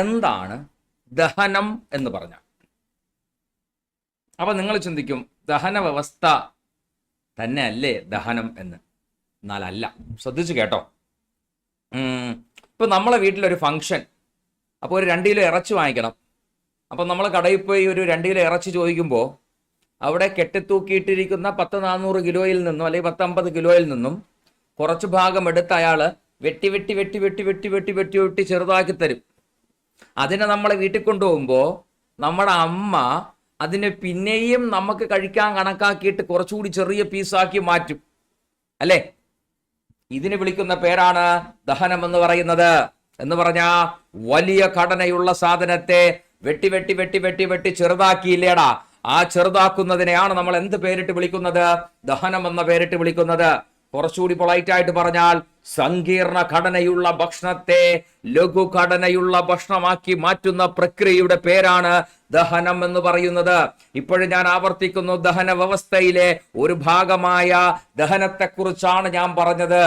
എന്താണ് ദഹനം എന്ന് പറഞ്ഞാൽ? അപ്പൊ നിങ്ങൾ ചിന്തിക്കും, ദഹന വ്യവസ്ഥ തന്നെ അല്ലേ ദഹനം എന്ന്. എന്നാലല്ല. ശ്രദ്ധിച്ചു കേട്ടോ. ഇപ്പൊ നമ്മളെ വീട്ടിലൊരു ഫംഗ്ഷൻ, അപ്പോൾ ഒരു 2 കിലോ ഇറച്ചി വാങ്ങിക്കണം. അപ്പം നമ്മൾ കടയിൽ പോയി ഒരു 2 കിലോ ഇറച്ചി ചോദിക്കുമ്പോൾ അവിടെ കെട്ടിത്തൂക്കിയിട്ടിരിക്കുന്ന 10-400 കിലോയിൽ നിന്നും അല്ലെങ്കിൽ 10-50 കിലോയിൽ നിന്നും കുറച്ച് ഭാഗം എടുത്ത് അയാൾ വെട്ടി വെട്ടി വെട്ടി വെട്ടി വെട്ടി വെട്ടി വെട്ടി വെട്ടി ചെറുതാക്കി തരും. അതിനെ നമ്മൾ വീട്ടിൽ കൊണ്ടുപോകുമ്പോൾ നമ്മുടെ അമ്മ അതിനെ പിന്നെയും നമുക്ക് കഴിക്കാൻ കണക്കാക്കിയിട്ട് കുറച്ചുകൂടി ചെറിയ പീസാക്കി മാറ്റും അല്ലേ? ഇതിന് വിളിക്കുന്ന പേരാണ് ദഹനം എന്ന് പറയുന്നത്. എന്ന് പറഞ്ഞാ വലിയ ഘടനയുള്ള സാധനത്തെ വെട്ടി വെട്ടി വെട്ടി വെട്ടി വെട്ടി ചെറുതാക്കിയില്ലേടാ, ആ ചെറുതാക്കുന്നതിനെയാണ് നമ്മൾ എന്ത് പേരിട്ട് വിളിക്കുന്നത്? ദഹനം എന്ന പേരിട്ട് വിളിക്കുന്നത്. കുറച്ചുകൂടി പൊളൈറ്റ് ആയിട്ട് പറഞ്ഞാൽ സങ്കീർണ ഘടനയുള്ള ഭക്ഷണത്തെ ലഘു ഘടനയുള്ള ഭക്ഷണമാക്കി മാറ്റുന്ന പ്രക്രിയയുടെ പേരാണ് ദഹനം എന്ന് പറയുന്നത്. ഇപ്പോഴും ഞാൻ ആവർത്തിക്കുന്നു, ദഹന വ്യവസ്ഥയിലെ ഒരു ഭാഗമായ ദഹനത്തെക്കുറിച്ചാണ് ഞാൻ പറഞ്ഞത്.